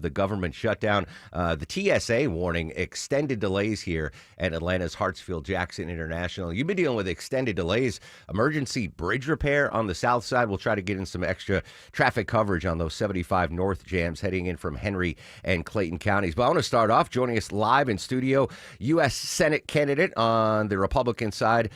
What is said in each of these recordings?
the government shutdown. The TSA warning extended delays here at Atlanta's Hartsfield-Jackson International. You've been dealing with extended delays, emergency bridge repair on the south side. We'll try to get in some extra traffic coverage on those 75 north jams heading in from Henry and Clayton counties. But I want to start off, joining us live in studio, U.S. Senate candidate on the Republican side,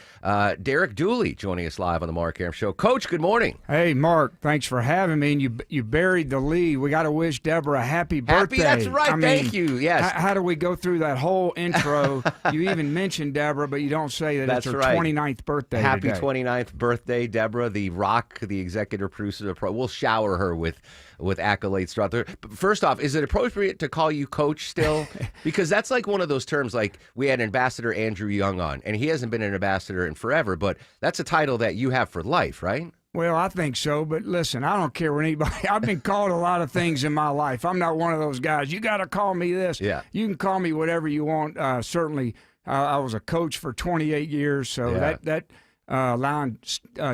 Derek Dooley, joining us live on the Mark Aram Show. Coach, good morning. Hey, Mark, thanks for having me. And you buried the lead. We got to wish Deborah a happy birthday. That's right. Thank you. Yes. How do we go through that whole intro? You even mentioned Deborah, but you don't say that That's it's her right. 29th birthday Happy today. 29th birthday, Deborah, the Rock, the executive producer of We'll shower her with accolades throughout the. But first off, is it appropriate to call you Coach still? Because that's like one of those terms. Like, we had Ambassador Andrew Young on, and he hasn't been an ambassador in forever, but that's a title that you have for life, right? Well, I think so, but listen, I don't care what anybody. I've been called a lot of things in my life. I'm not one of those guys. You got to call me this. Yeah. You can call me whatever you want. Certainly, I was a coach for 28 years, so that line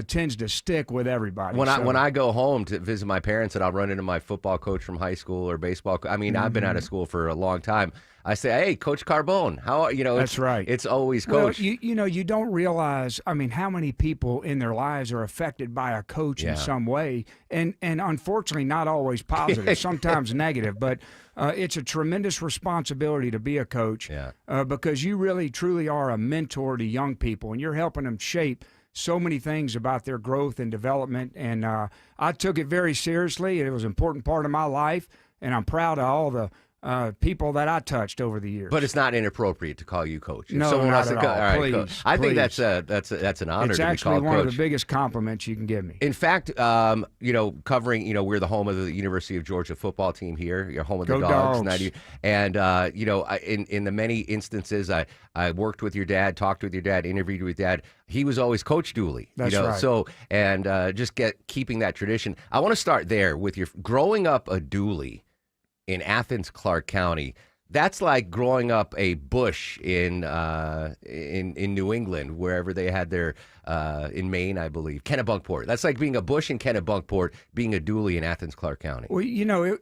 tends to stick with everybody. When I go home to visit my parents and I'll run into my football coach from high school or baseball. I mean, I've been out of school for a long time. I say, hey, Coach Carbone, how are you? That's right. It's always Coach. Well, you don't realize, I mean, how many people in their lives are affected by a coach in some way, and unfortunately not always positive, sometimes negative, but it's a tremendous responsibility to be a coach because you really, truly are a mentor to young people, and you're helping them shape so many things about their growth and development, and I took it very seriously. It was an important part of my life, and I'm proud of all the people that I touched over the years. But it's not inappropriate to call you Coach. No, not at all. All right, please, Coach. I think please. that's an honor to be called Coach. It's actually one of the biggest compliments you can give me. In fact, covering, we're the home of the University of Georgia football team here. You're home of the Go Dogs. Dogs. And, in the many instances, I worked with your dad, talked with your dad, interviewed with dad. He was always Coach Dooley. That's right. So, and just keeping that tradition. I want to start there with your growing up a Dooley in Athens, Clark County. That's like growing up a Bush in New England, wherever they had their in Maine, I believe, Kennebunkport. That's like being a Bush in Kennebunkport, being a Dooley in Athens, Clark County. Well,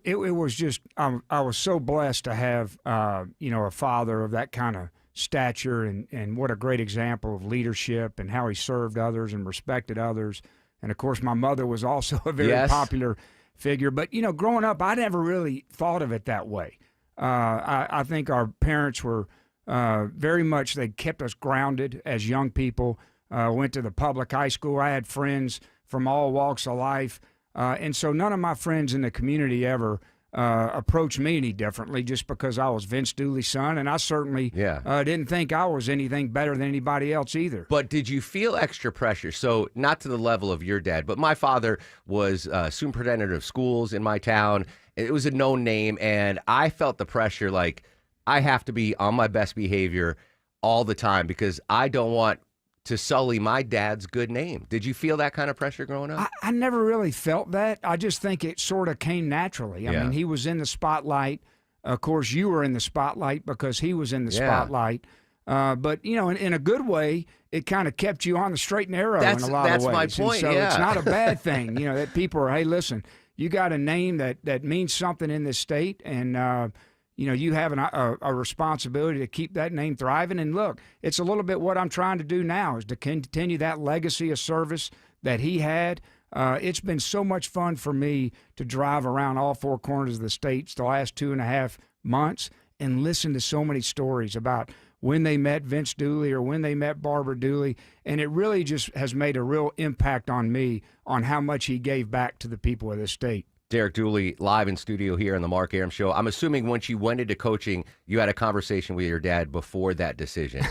it was just I was so blessed to have a father of that kind of stature, and what a great example of leadership and how he served others and respected others. And of course, my mother was also a very popular figure. But, growing up, I never really thought of it that way. I think our parents were very much, they kept us grounded as young people, went to the public high school. I had friends from all walks of life. And so none of my friends in the community ever approached me any differently just because I was Vince Dooley's son. And I certainly didn't think I was anything better than anybody else either. But did you feel extra pressure? So not to the level of your dad, but my father was superintendent of schools in my town. It was a known name, and I felt the pressure like I have to be on my best behavior all the time because I don't want to sully my dad's good name. Did you feel that kind of pressure growing up? I never really felt that. I just think it sort of came naturally. I mean, he was in the spotlight. Of course, you were in the spotlight because he was in the spotlight. But, in a good way, it kind of kept you on the straight and narrow in a lot of ways. That's my point, and so it's not a bad thing, that people are, hey, listen, you got a name that means something in this state, and you have a responsibility to keep that name thriving. And look, it's a little bit what I'm trying to do now is to continue that legacy of service that he had. It's been so much fun for me to drive around all four corners of the state the last 2.5 months and listen to so many stories about when they met Vince Dooley or when they met Barbara Dooley. And it really just has made a real impact on me on how much he gave back to the people of this state. Derek Dooley, live in studio here on the Mark Aram Show. I'm assuming once you went into coaching, you had a conversation with your dad before that decision.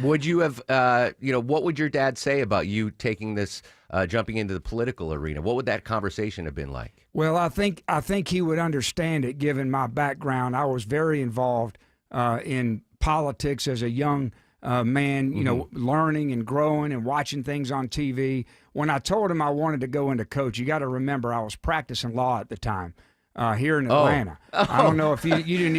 Would you have, what would your dad say about you taking this, jumping into the political arena? What would that conversation have been like? Well, I think he would understand it, given my background. I was very involved in politics as a young man, learning and growing and watching things on TV. When I told him I wanted to go into coach, you got to remember I was practicing law at the time here in Atlanta. I don't know if you didn't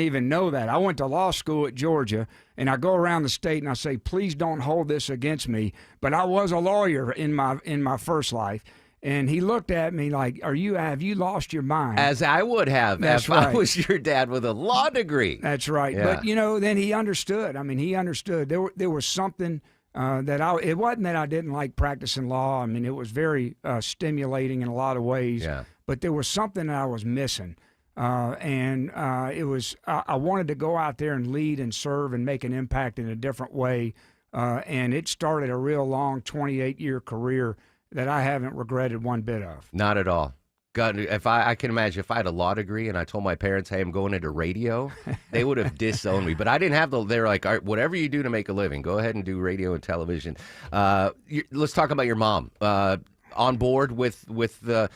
even know that. I went to law school at Georgia, and I go around the state and I say, please don't hold this against me. But I was a lawyer in my first life. And he looked at me like, have you lost your mind? As I would have if I was your dad with a law degree. That's right. Yeah. But, then he understood. I mean, he understood. There was something it wasn't that I didn't like practicing law. I mean, it was very stimulating in a lot of ways. Yeah. But there was something that I was missing. It was I wanted to go out there and lead and serve and make an impact in a different way. And it started a real long 28-year career that I haven't regretted one bit of. Not at all. God, if I can imagine if I had a law degree and I told my parents, hey, I'm going into radio, they would have disowned me. But I didn't have they're like, all right, whatever you do to make a living, go ahead and do radio and television. Let's talk about your mom. On board with the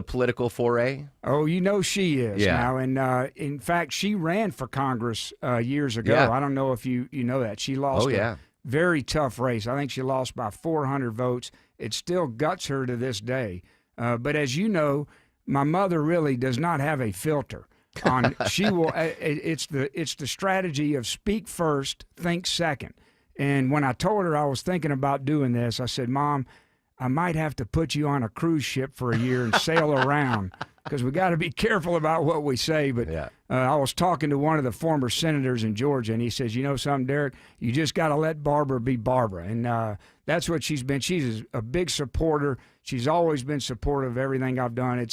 political foray? Oh, she is now. And in fact, she ran for Congress years ago. Yeah. I don't know if you know that. She lost a very tough race. I think she lost by 400 votes. It still guts her to this day. But as you know, my mother really does not have a filter on. She will. It's the strategy of speak first, think second. And when I told her I was thinking about doing this, I said, Mom, I might have to put you on a cruise ship for a year and sail around because we got to be careful about what we say. But I was talking to one of the former senators in Georgia, and he says, you know something, Derek, you just got to let Barbara be Barbara. And that's what she's been. She's a big supporter. She's always been supportive of everything I've done.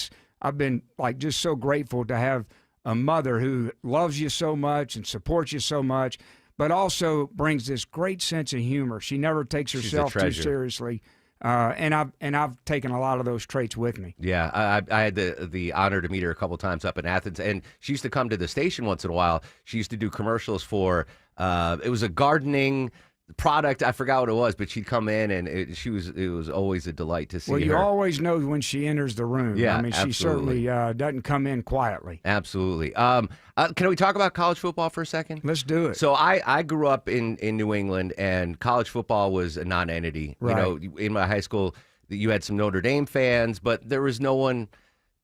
I've been just so grateful to have a mother who loves you so much and supports you so much, but also brings this great sense of humor. She never takes herself too seriously. And I've taken a lot of those traits with me. Yeah, I had the honor to meet her a couple times up in Athens, and she used to come to the station once in a while. She used to do commercials for it was a gardening product. I forgot what it was, but she'd come in, and it was always a delight to see her. Well, you always know when she enters the room. Yeah, I mean, absolutely. She certainly doesn't come in quietly. Absolutely. Can we talk about college football for a second? Let's do it. So I grew up in New England, and college football was a non-entity. Right. In my high school, you had some Notre Dame fans, but there was no one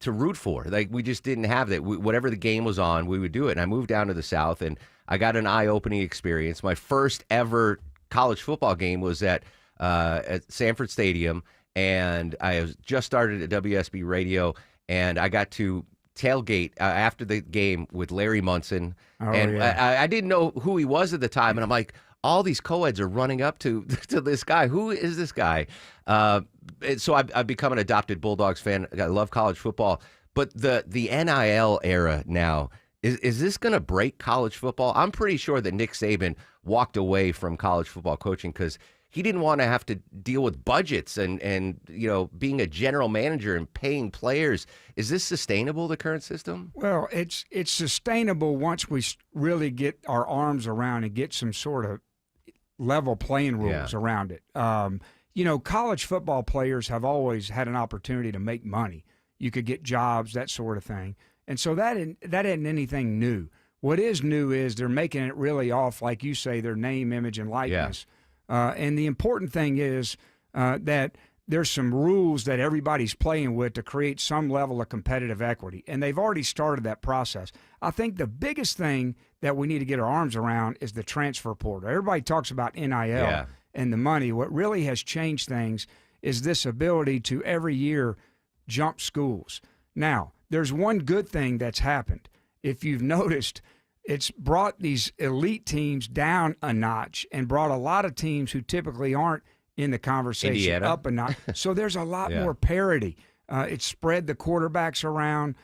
to root for. We just didn't have that. Whatever the game was on, we would do it. And I moved down to the South, and I got an eye-opening experience. My first ever college football game was at Sanford Stadium, and I was just started at WSB Radio, and I got to tailgate after the game with Larry Munson. I didn't know who he was at the time, and I'm like, all these co-eds are running up to this guy. Who is this guy? So I've become an adopted Bulldogs fan. I love college football, but the NIL era now, is this going to break college football? I'm pretty sure that Nick Saban walked away from college football coaching because he didn't want to have to deal with budgets and being a general manager and paying players. Is this sustainable, the current system? Well, it's sustainable once we really get our arms around and get some sort of level playing rules around it. College football players have always had an opportunity to make money. You could get jobs, that sort of thing. And so that isn't anything new. What is new is they're making it really off, like you say, their name, image, and likeness. And the important thing is that there's some rules that everybody's playing with to create some level of competitive equity. And they've already started that process. I think the biggest thing that we need to get our arms around is the transfer portal. Everybody talks about NIL and the money. What really has changed things is this ability to every year jump schools. Now, there's one good thing that's happened. If you've noticed, it's brought these elite teams down a notch and brought a lot of teams who typically aren't in the conversation Indiana up a notch. So there's a lot more parity. It's spread the quarterbacks around.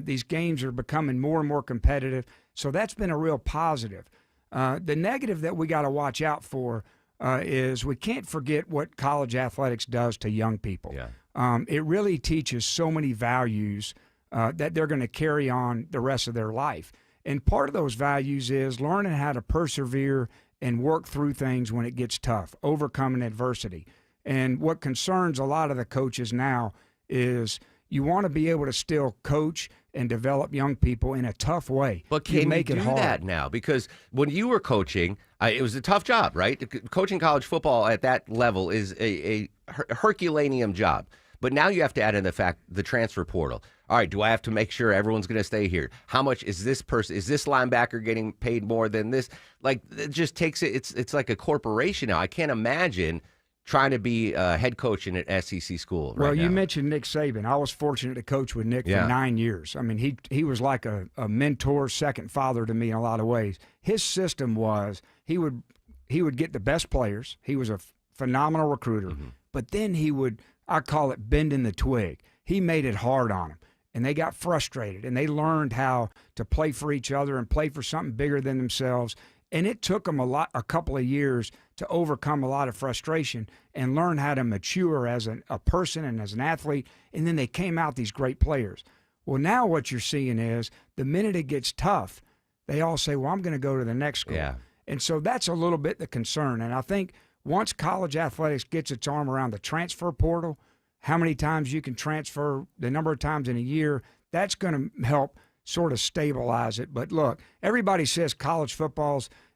These games are becoming more and more competitive. So that's been a real positive. The negative that we got to watch out for is we can't forget what college athletics does to young people. It really teaches so many values that they're going to carry on the rest of their life. And part of those values is learning how to persevere and work through things when it gets tough, overcoming adversity. And what concerns a lot of the coaches now is you want to be able to still coach and develop young people in a tough way. But can you do that now? Because when you were coaching, it was a tough job, right? Coaching college football at that level is a Herculaneum job. But now you have to add in the transfer portal. All right, do I have to make sure everyone's going to stay here? How much is this linebacker getting paid more than this? Like, it just takes it. It's like a corporation now. I can't imagine trying to be a head coach in an SEC school right Well, you now? mentioned Nick Saban. I was fortunate to coach with Nick Yeah. for 9 years. I mean, he was like a mentor, second father to me in a lot of ways. His system was he would get the best players. He was a phenomenal recruiter, but then he would, I call it bending the twig. He made it hard on them, and they got frustrated, and they learned how to play for each other and play for something bigger than themselves. And it took them a couple of years to overcome a lot of frustration and learn how to mature as a person and as an athlete. And then they came out these great players. Well, now what you're seeing is the minute it gets tough, they all say, well, I'm going to go to the next school. Yeah. And so that's a little bit the concern. And I think once college athletics gets its arm around the transfer portal, how many times you can transfer, the number of times in a year, that's going to help sort of stabilize it. But look, everybody says college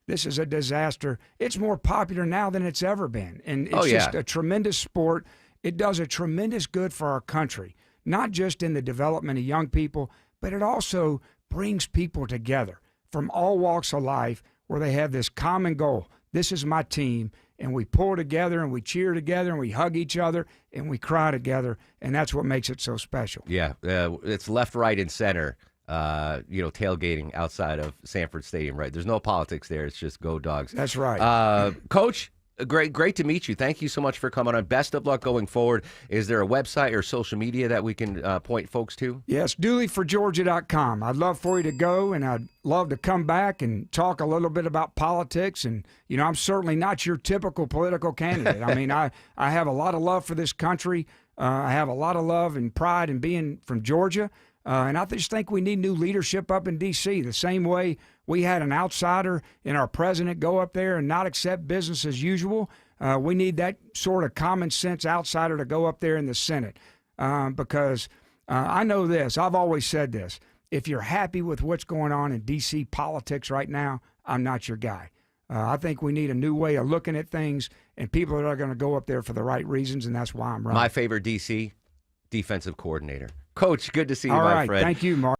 this is a disaster. It's more popular now than it's ever been. And it's just a tremendous sport. It does a tremendous good for our country, not just in the development of young people, but it also brings people together from all walks of life where they have this common goal. This is my team, and we pull together and we cheer together and we hug each other and we cry together, and that's what makes it so special. Yeah, it's left, right, and center. Tailgating outside of Sanford Stadium, right? There's no politics there. It's just go Dogs. That's right. Coach, great to meet you. Thank you so much for coming on. Best of luck going forward. Is there a website or social media that we can point folks to? Yes, DooleyForGeorgia.com. I'd love for you to go, and I'd love to come back and talk a little bit about politics. And, I'm certainly not your typical political candidate. I mean, I have a lot of love for this country. I have a lot of love and pride in being from Georgia. And I just think we need new leadership up in D.C. the same way we had an outsider in our president go up there and not accept business as usual. We need that sort of common sense outsider to go up there in the Senate because I know this. I've always said this. If you're happy with what's going on in D.C. politics right now, I'm not your guy. I think we need a new way of looking at things, and people that are going to go up there for the right reasons, and that's why I'm running. My favorite D.C. defensive coordinator. Coach, good to see you, All my right. friend. Thank you, Mark.